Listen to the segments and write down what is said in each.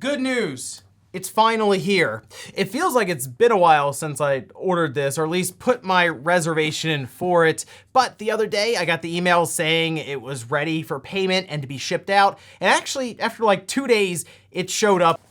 Good news. It's finally here. It feels like it's been a while since I ordered this, or at least put my reservation in for it. But the other day I got the email saying it was ready for payment and to be shipped out. And actually, after like 2 days, it showed up.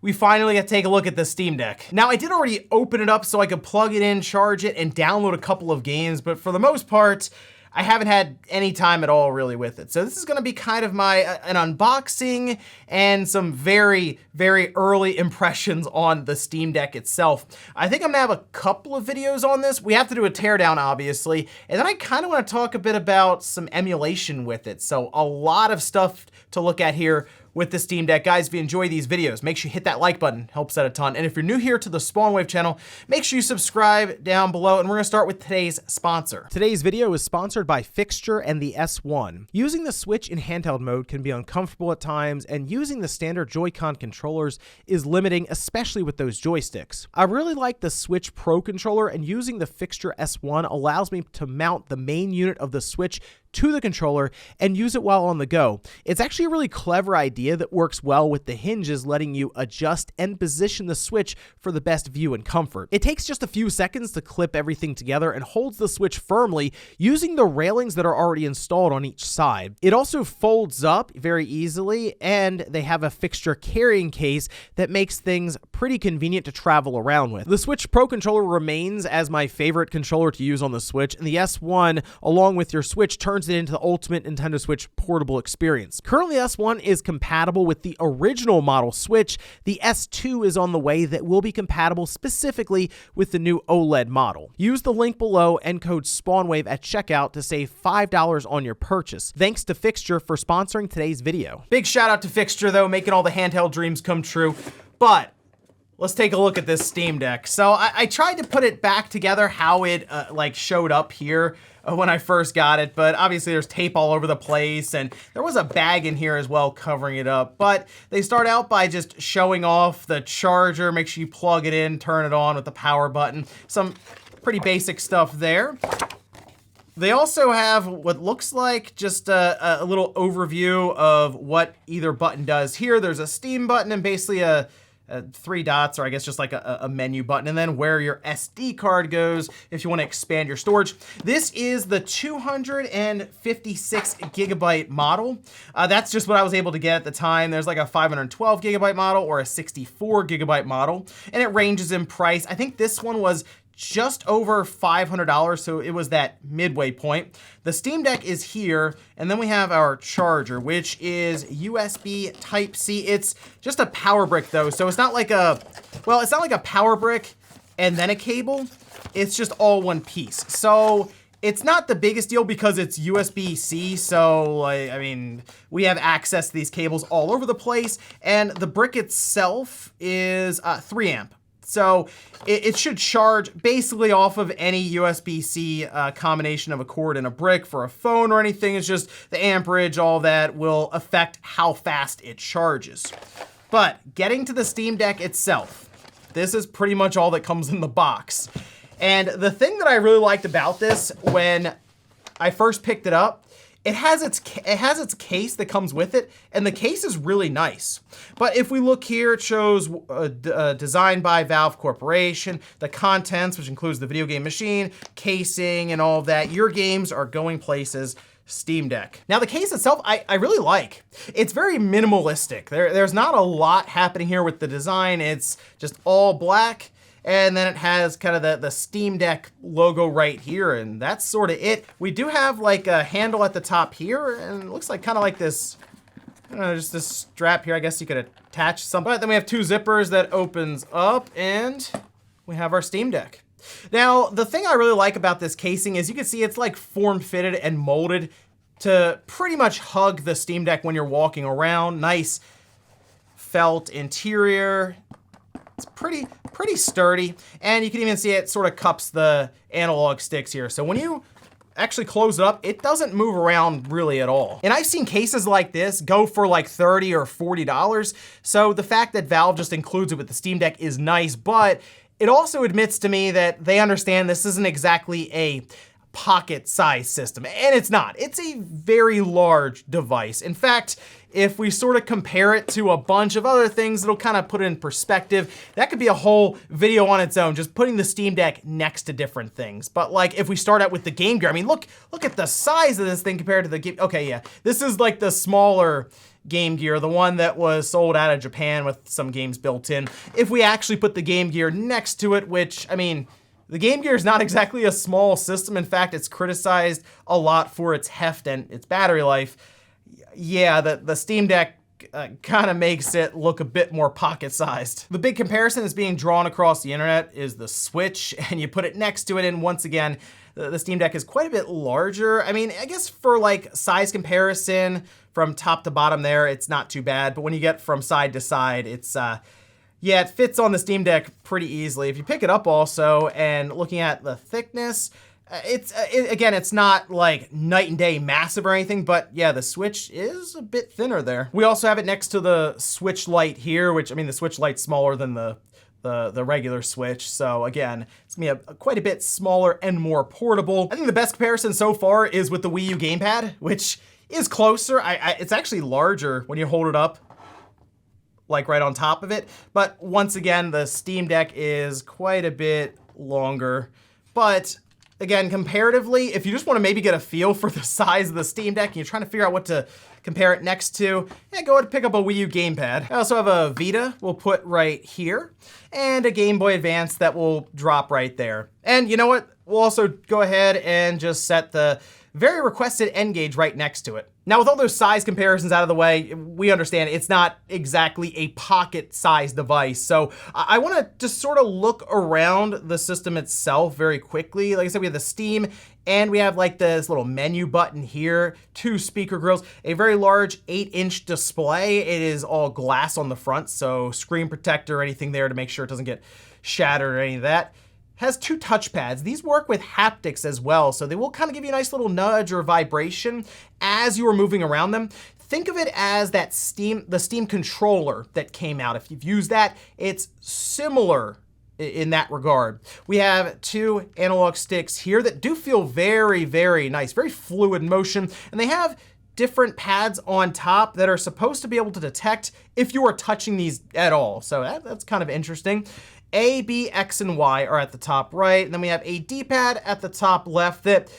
We finally got to take a look at the Steam Deck. Now, I did already open it up so I could plug it in, charge it, and download a couple of games, but for the most part, I haven't had any time at all really with it. So this is gonna be kind of an unboxing and some very, very early impressions on the Steam Deck itself. I think I'm gonna have a couple of videos on this. We have to do a teardown, obviously. And then I kind of wanna talk a bit about some emulation with it. So a lot of stuff to look at here with the Steam Deck. Guys, if you enjoy these videos, make sure you hit that like button, helps out a ton. And if you're new here to the SpawnWave channel, make sure you subscribe down below, and we're gonna start with today's sponsor. Today's video is sponsored by Fixture and the S1. Using the Switch in handheld mode can be uncomfortable at times, and using the standard Joy-Con controllers is limiting, especially with those joysticks. I really like the Switch Pro controller, and using the Fixture S1 allows me to mount the main unit of the Switch to the controller and use it while on the go. It's actually a really clever idea that works well with the hinges, letting you adjust and position the Switch for the best view and comfort. It takes just a few seconds to clip everything together and holds the Switch firmly using the railings that are already installed on each side. It also folds up very easily, and they have a Fixture carrying case that makes things pretty convenient to travel around with. The Switch Pro controller remains as my favorite controller to use on the Switch, and the S1, along with your Switch, turns it into the ultimate Nintendo Switch portable experience. Currently, the S1 is compatible with the original model Switch. The S2 is on the way that will be compatible specifically with the new OLED model. Use the link below and code SpawnWave at checkout to save $5 on your purchase. Thanks to Fixture for sponsoring today's video. Big shout out to Fixture though, making all the handheld dreams come true. But let's take a look at this Steam Deck. So I tried to put it back together how it like showed up here when I first got it, but obviously there's tape all over the place, and there was a bag in here as well covering it up. But they start out by just showing off the charger. Make sure you plug it in, turn it on with the power button. Some pretty basic stuff there. They also have what looks like just a little overview of what either button does here. There's a Steam button and basically three dots, or I guess just like a menu button, and then where your SD card goes if you want to expand your storage. This is the 256 gigabyte model. That's just what I was able to get at the time. There's like a 512 gigabyte model or a 64 gigabyte model, and it ranges in price. I think this one was just over $500, so it was that midway point. The Steam Deck is here, and then we have our charger, which is USB Type-C. It's just a power brick though, so it's not like it's not like a power brick and then a cable. It's just all one piece. So it's not the biggest deal because it's USB-C, so I mean, we have access to these cables all over the place, and the brick itself is 3 amp. So it should charge basically off of any USB-C combination of a cord and a brick for a phone or anything. It's just the amperage, all that will affect how fast it charges. But getting to the Steam Deck itself, this is pretty much all that comes in the box. And the thing that I really liked about this when I first picked it up, it has its case that comes with it, and the case is really nice. But if we look here, it shows designed by Valve Corporation, the contents, which includes the video game machine, casing, and all of that. Your games are going places. Steam Deck. Now the case itself, I really like. It's very minimalistic. There's not a lot happening here with the design. It's just all black. And then it has kind of the Steam Deck logo right here, and that's sort of it. We do have like a handle at the top here, and it looks like kind of like this, I don't know, just this strap here. I guess you could attach something. But then we have 2 zippers that opens up, and we have our Steam Deck. Now, the thing I really like about this casing is you can see it's like form-fitted and molded to pretty much hug the Steam Deck when you're walking around. Nice felt interior. It's pretty sturdy, and you can even see it sort of cups the analog sticks here. So when you actually close it up, it doesn't move around really at all. And I've seen cases like this go for like $30 or $40. So the fact that Valve just includes it with the Steam Deck is nice, but it also admits to me that they understand this isn't exactly a pocket-sized system, and it's not. It's a very large device. In fact, if we sort of compare it to a bunch of other things, it'll kind of put it in perspective. That could be a whole video on its own, just putting the Steam Deck next to different things. But like, if we start out with the Game Gear, I mean, look at the size of this thing compared to the Game. Okay, yeah, this is like the smaller Game Gear, the one that was sold out of Japan with some games built in. If we actually put the Game Gear next to it, which, I mean, the Game Gear is not exactly a small system. In fact, it's criticized a lot for its heft and its battery life. Yeah, the Steam Deck kind of makes it look a bit more pocket-sized. The big comparison that's being drawn across the internet is the Switch, and you put it next to it, and once again, the Steam Deck is quite a bit larger. I mean, I guess for like size comparison from top to bottom there, it's not too bad, but when you get from side to side, it's, yeah, it fits on the Steam Deck pretty easily. If you pick it up also, and looking at the thickness, again, it's not like night and day massive or anything, but yeah, the Switch is a bit thinner there. We also have it next to the Switch Lite here, which, I mean, the Switch Lite's smaller than the regular Switch. So again, it's gonna be quite a bit smaller and more portable. I think the best comparison so far is with the Wii U gamepad, which is closer. It's actually larger when you hold it up, like right on top of it. But once again, the Steam Deck is quite a bit longer, but again, comparatively, if you just want to maybe get a feel for the size of the Steam Deck and you're trying to figure out what to compare it next to, yeah, go ahead and pick up a Wii U gamepad. I also have a Vita we'll put right here, and a Game Boy Advance that will drop right there. And you know what? We'll also go ahead and just set the very requested N-Gage right next to it. Now, with all those size comparisons out of the way, we understand it's not exactly a pocket-sized device. So I want to just sort of look around the system itself very quickly. Like I said, we have the Steam, and we have like this little menu button here, 2 speaker grills, a very large 8-inch display. It is all glass on the front, so screen protector or anything there to make sure it doesn't get shattered or any of that. Has 2 touchpads. These work with haptics as well, so they will kind of give you a nice little nudge or vibration as you are moving around them. Think of it as the Steam controller that came out. If you've used that, it's similar in that regard. We have 2 analog sticks here that do feel very, very nice, very fluid motion, and they have different pads on top that are supposed to be able to detect if you are touching these at all. So that's kind of interesting. A, B, X, and Y are at the top right, and then we have a D-pad at the top left that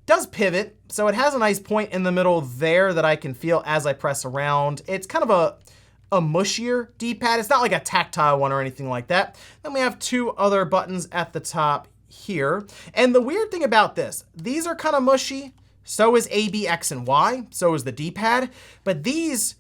does pivot, so it has a nice point in the middle there that I can feel as I press around. It's kind of a mushier D-pad. It's not like a tactile one or anything like that. Then we have 2 other buttons at the top here. And the weird thing about this, these are kind of mushy. So is A, B, X, and Y. So is the D-pad. But these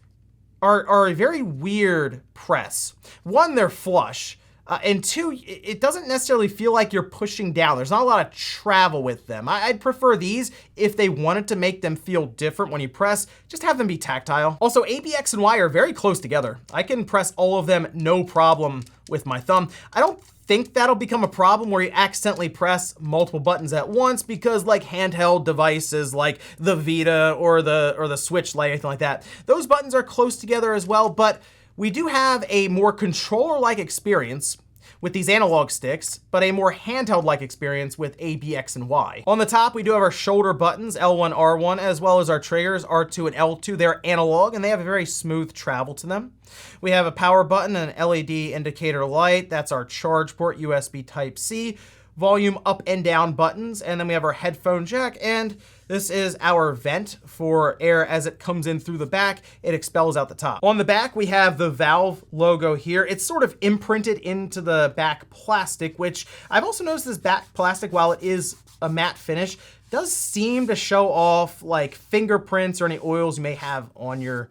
are a very weird press. One, they're flush. And 2, it doesn't necessarily feel like you're pushing down. There's not a lot of travel with them. I'd prefer these if they wanted to make them feel different when you press, just have them be tactile. Also, A, B, X, and Y are very close together. I can press all of them no problem with my thumb. I don't think that'll become a problem where you accidentally press multiple buttons at once, because like handheld devices like the Vita or the Switch Lite, anything like that, those buttons are close together as well, but we do have a more controller-like experience with these analog sticks, but a more handheld-like experience with A, B, X, and Y. On the top, we do have our shoulder buttons, L1, R1, as well as our triggers, R2 and L2. They're analog, and they have a very smooth travel to them. We have a power button and an LED indicator light. That's our charge port, USB Type-C. Volume up and down buttons, and then we have our headphone jack, and this is our vent for air as it comes in through the back. It expels out the top. On the back, we have the Valve logo here. It's sort of imprinted into the back plastic, which I've also noticed this back plastic, while it is a matte finish, does seem to show off like fingerprints or any oils you may have on your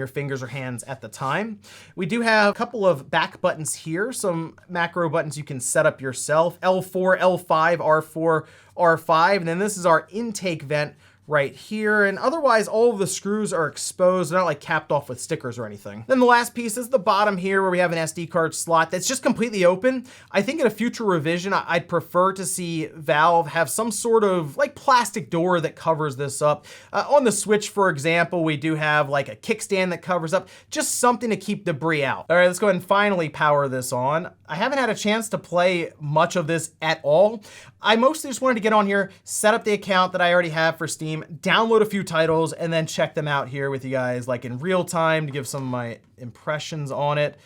fingers or hands at the time. We do have a couple of back buttons here, some macro buttons you can set up yourself, L4, L5, R4, R5, and then this is our intake vent right here, and otherwise all of the screws are exposed. They're not like capped off with stickers or anything. Then the last piece is the bottom here, where we have an SD card slot that's just completely open. I think in a future revision, I'd prefer to see Valve have some sort of like plastic door that covers this up. On the Switch, for example, we do have like a kickstand that covers up, just something to keep debris out. All right, let's go ahead and finally power this on. I haven't had a chance to play much of this at all. I mostly just wanted to get on here, set up the account that I already have for Steam, download a few titles, and then check them out here with you guys like in real time to give some of my impressions on it.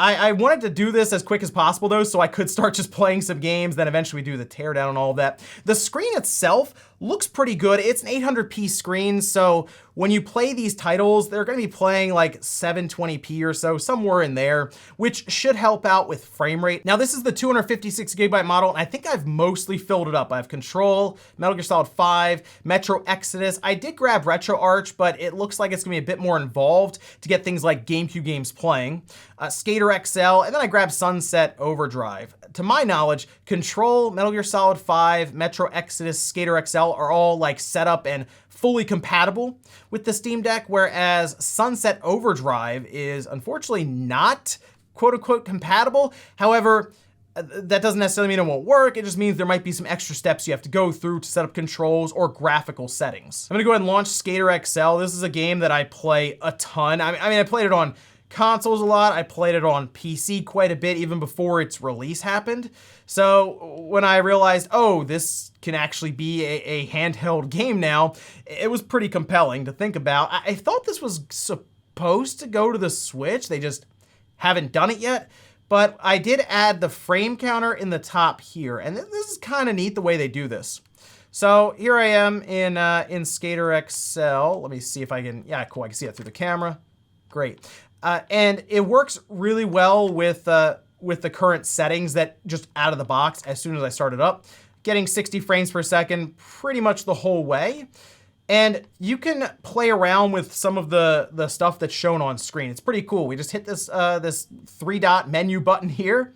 I wanted to do this as quick as possible though, so I could start just playing some games, then eventually do the teardown and all of that. The screen itself looks pretty good. It's an 800p screen, so when you play these titles, they're gonna be playing like 720p or so, somewhere in there, which should help out with frame rate. Now this is the 256 gigabyte model, and I think I've mostly filled it up. I have Control, Metal Gear Solid 5, Metro Exodus. I did grab RetroArch, but it looks like it's gonna be a bit more involved to get things like GameCube games playing. Skater XL, and then I grabbed Sunset Overdrive. To my knowledge, Control, Metal Gear Solid 5, Metro Exodus, Skater XL are all like set up and fully compatible with the Steam Deck, whereas Sunset Overdrive is unfortunately not quote unquote compatible. However, that doesn't necessarily mean it won't work. It just means there might be some extra steps you have to go through to set up controls or graphical settings. I'm gonna go ahead and launch Skater XL. This is a game that I play a ton. I mean, I played it on consoles a lot. I played it on PC quite a bit, even before its release happened. So when I realized, oh, this can actually be a handheld game now, it was pretty compelling to think about. I thought this was supposed to go to the Switch. They just haven't done it yet. But I did add the frame counter in the top here. And this is kind of neat the way they do this. So here I am in Skater XL. Let me see if I can, yeah, cool, I can see it through the camera. Great. And it works really well with the current settings that just out of the box as soon as I start it up. Getting 60 frames per second pretty much the whole way. And you can play around with some of the stuff that's shown on screen. It's pretty cool. We just hit this, this 3-dot menu button here.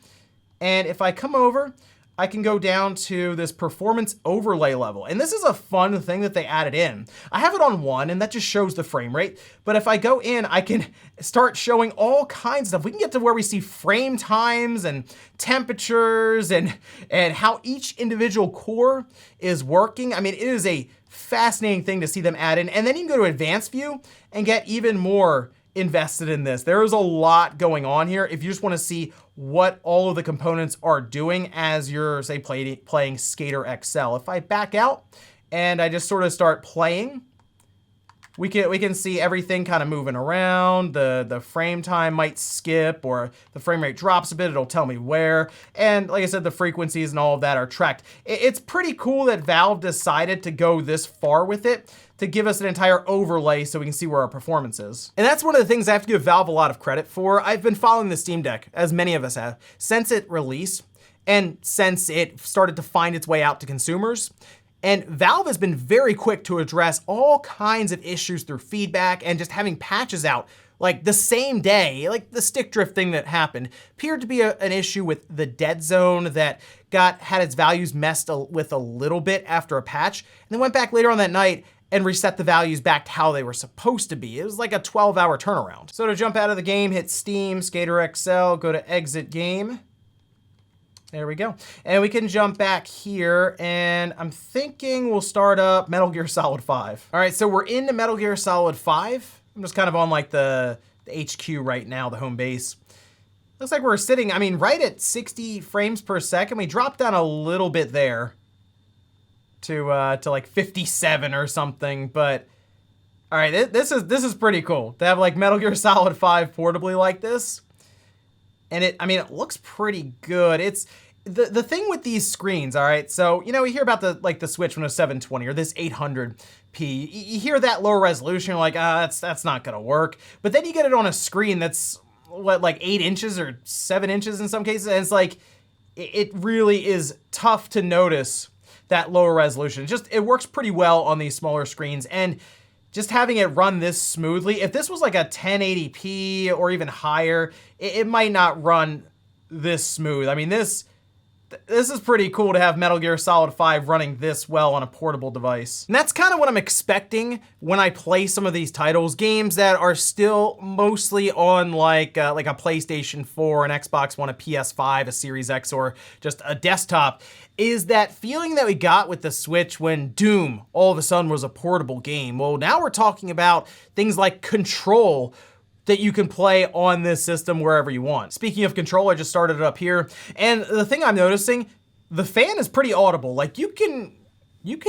And if I come over, I can go down to this performance overlay level. And this is a fun thing that they added in. I have it on 1 and that just shows the frame rate. But if I go in, I can start showing all kinds of stuff. We can get to where we see frame times and temperatures and how each individual core is working. I mean, it is a fascinating thing to see them add in. And then you can go to advanced view and get even more invested in this. There is a lot going on here. If you just want to see what all of the components are doing as you're, say, playing Skater XL. If I back out and I just sort of start playing, we can see everything kind of moving around. The frame time might skip, or the frame rate drops a bit. It'll tell me where. And like I said, the frequencies and all of that are tracked. It's pretty cool that Valve decided to go this far with it, to give us an entire overlay so we can see where our performance is. And that's one of the things I have to give Valve a lot of credit for. I've been following the Steam Deck, as many of us have, since it released and since it started to find its way out to consumers. And Valve has been very quick to address all kinds of issues through feedback and just having patches out like the same day. Like the stick drift thing that happened appeared to be an issue with the dead zone that had its values messed with a little bit after a patch, and then went back later on that night and reset the values back to how they were supposed to be. It was like a 12-hour turnaround. So to jump out of the game, hit Steam, Skater XL, go to exit game. There we go. And we can jump back here, and I'm thinking we'll start up Metal Gear Solid 5. All right, so we're into Metal Gear Solid 5. I'm just kind of on like the HQ right now, the home base. Looks like we're sitting, I mean, right at 60 frames per second. We dropped down a little bit there to like 57 or something, but all right, this is pretty cool to have like Metal Gear Solid 5 portably like this. And it looks pretty good. It's the thing with these screens, all right? So, you know, we hear about the Switch when it's 720 or this 800p. You hear that lower resolution, you're like, that's not gonna work. But then you get it on a screen that's what, like 8 inches or 7 inches in some cases, and it's like, it really is tough to notice that lower resolution. It works pretty well on these smaller screens, and just having it run this smoothly, if this was like a 1080p or even higher, it might not run this smooth. I mean, this is pretty cool to have Metal Gear Solid 5 running this well on a portable device. And that's kind of what I'm expecting when I play some of these titles, games that are still mostly on like a PlayStation 4, an Xbox One, a PS5, a Series X, or just a desktop, is that feeling that we got with the Switch when Doom all of a sudden was a portable game. Well, now we're talking about things like Control that you can play on this system wherever you want. Speaking of Control, I just started it up here, and the thing I'm noticing, The fan is pretty audible. Like you can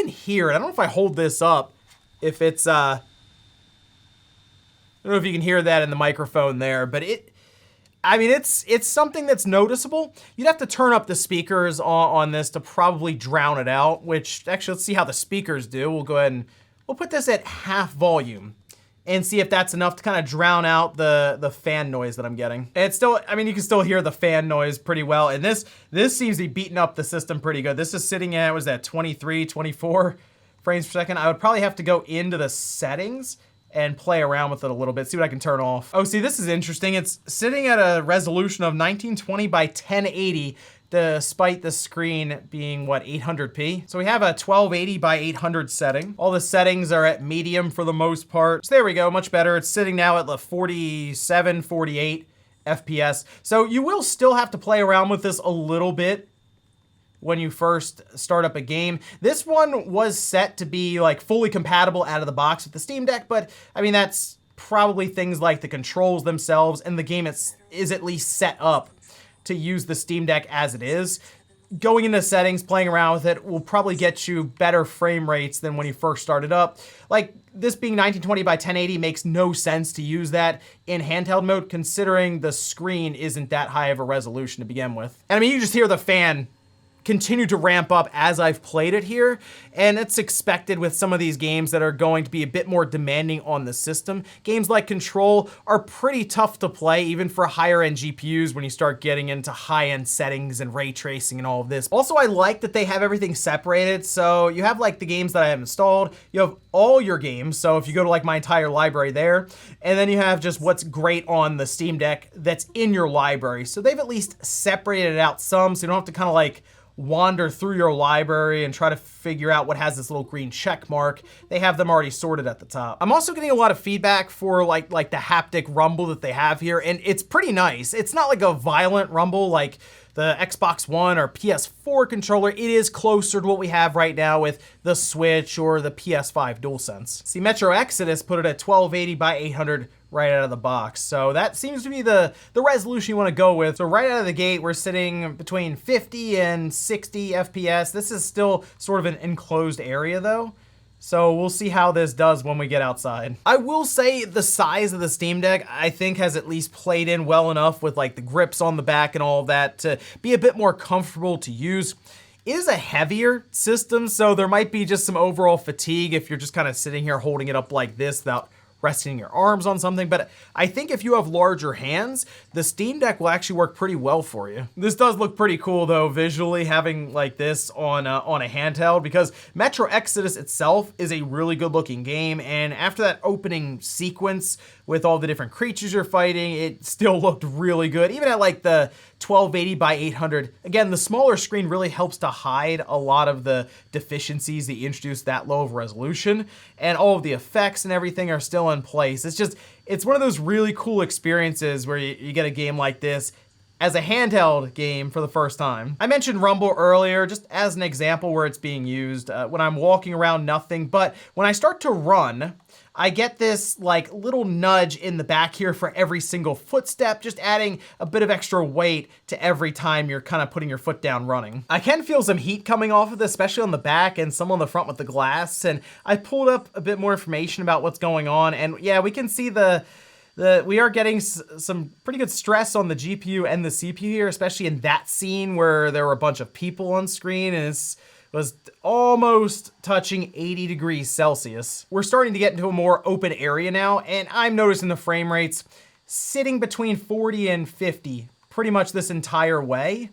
hear it. I don't know if I hold this up, if it's, I don't know if you can hear that in the microphone there, but I mean, it's something that's noticeable. You'd have to turn up the speakers on this to probably drown it out, which actually, let's see how the speakers do. We'll go ahead and we'll put this at half volume and see if that's enough to kind of drown out the fan noise that I'm getting. And it's still, I mean, you can still hear the fan noise pretty well. And this seems to be beating up the system pretty good. This is sitting at, was that 23, 24 frames per second? I would probably have to go into the settings and play around with it a little bit, see what I can turn off. Oh, see, this is interesting. It's sitting at a resolution of 1920 by 1080, despite the screen being, what, 800p? So we have a 1280 by 800 setting. All the settings are at medium for the most part. So there we go, much better. It's sitting now at the 47, 48 FPS. So you will still have to play around with this a little bit when you first start up a game. This one was set to be like fully compatible out of the box with the Steam Deck, but I mean, that's probably things like the controls themselves, and the game is at least set up to use the Steam Deck as it is. Going into settings, playing around with it will probably get you better frame rates than when you first started up. Like this being 1920 by 1080 makes no sense to use that in handheld mode, considering the screen isn't that high of a resolution to begin with. And I mean, you just hear the fan continue to ramp up as I've played it here, and it's expected with some of these games that are going to be a bit more demanding on the system. Games like Control are pretty tough to play, even for higher end GPUs when you start getting into high end settings and ray tracing and all of this. Also, I like that they have everything separated, so you have like the games that I have installed, you have all your games, so if you go to like my entire library there, and then you have just what's great on the Steam Deck that's in your library. So they've at least separated it out some, so you don't have to kind of like wander through your library and try to figure out what has this little green check mark. They have them already sorted at the top. I'm also getting a lot of feedback for like the haptic rumble that they have here, and it's pretty nice. It's not like a violent rumble like the Xbox One or PS4 controller. It is closer to what we have right now with the Switch or the PS5 DualSense. See, Metro Exodus put it at 1280 by 800 right out of the box. So that seems to be the resolution you want to go with. So right out of the gate, we're sitting between 50 and 60 FPS. This is still sort of an enclosed area though. So we'll see how this does when we get outside. I will say the size of the Steam Deck, I think, has at least played in well enough with like the grips on the back and all of that to be a bit more comfortable to use. It is a heavier system, so there might be just some overall fatigue if you're just kind of sitting here holding it up like this without resting your arms on something, but I think if you have larger hands, the Steam Deck will actually work pretty well for you. This does look pretty cool though, visually, having like this on a handheld, because Metro Exodus itself is a really good looking game, and after that opening sequence with all the different creatures you're fighting, it still looked really good. Even at like the 1280 by 800, again, the smaller screen really helps to hide a lot of the deficiencies that you introduce that low of resolution, and all of the effects and everything are still in place. It's one of those really cool experiences where you get a game like this as a handheld game for the first time. I mentioned Rumble earlier, just as an example where it's being used when I'm walking around nothing, but when I start to run, I get this like little nudge in the back here for every single footstep, just adding a bit of extra weight to every time you're kind of putting your foot down running. I can feel some heat coming off of this, especially on the back and some on the front with the glass, and I pulled up a bit more information about what's going on, and yeah, we can see we are getting some pretty good stress on the GPU and the CPU here, especially in that scene where there were a bunch of people on screen, and it was almost touching 80 degrees Celsius. We're starting to get into a more open area now, and I'm noticing the frame rates sitting between 40 and 50 pretty much this entire way.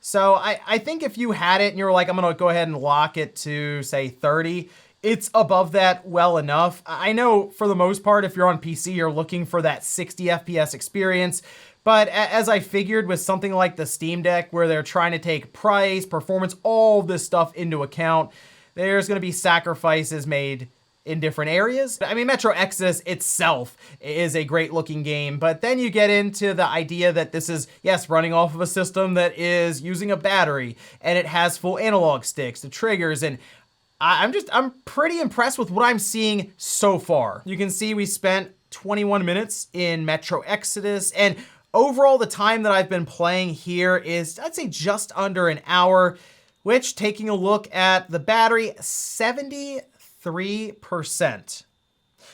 So I think if you had it and you're like, I'm gonna go ahead and lock it to say 30, it's above that well enough. I know for the most part, if you're on PC, you're looking for that 60 FPS experience. But as I figured with something like the Steam Deck, where they're trying to take price, performance, all this stuff into account, there's gonna be sacrifices made in different areas. I mean, Metro Exodus itself is a great looking game, but then you get into the idea that this is, yes, running off of a system that is using a battery, and it has full analog sticks, the triggers, and I'm pretty impressed with what I'm seeing so far. You can see we spent 21 minutes in Metro Exodus, and overall the time that I've been playing here is, I'd say, just under an hour. which, taking a look at the battery, 73%.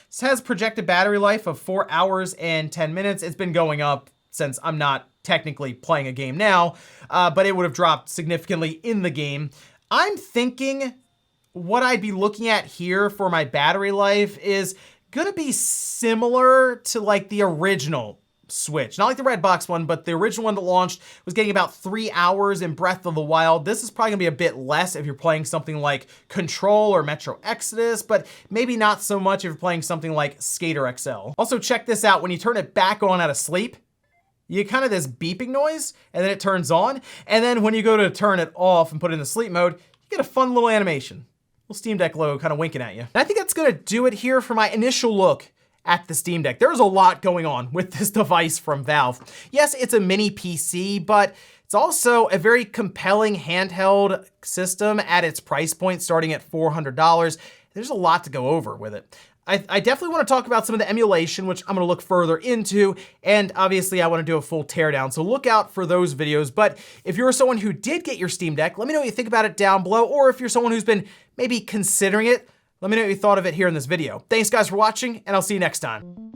This has projected battery life of 4 hours and 10 minutes. It's been going up since I'm not technically playing a game now, but it would have dropped significantly in the game. I'm thinking what I'd be looking at here for my battery life is gonna be similar to like the original Switch. Not like the red box one, but the original one that launched was getting about 3 hours in Breath of the Wild. This is probably gonna be a bit less if you're playing something like Control or Metro Exodus, but maybe not so much if you're playing something like Skater XL. Also, check this out. When you turn it back on out of sleep, you get kind of this beeping noise, and then it turns on. And then when you go to turn it off and put it in the sleep mode, you get a fun little animation. Little Steam Deck logo kind of winking at you. And I think that's gonna do it here for my initial look at the Steam Deck. There's a lot going on with this device from Valve. Yes, it's a mini PC, but it's also a very compelling handheld system at its price point, starting at $400. There's a lot to go over with it. I definitely want to talk about some of the emulation, which I'm going to look further into, and obviously I want to do a full teardown, so look out for those videos. But if you're someone who did get your Steam Deck, let me know what you think about it down below, or if you're someone who's been maybe considering it, let me know what you thought of it here in this video. Thanks guys for watching, and I'll see you next time.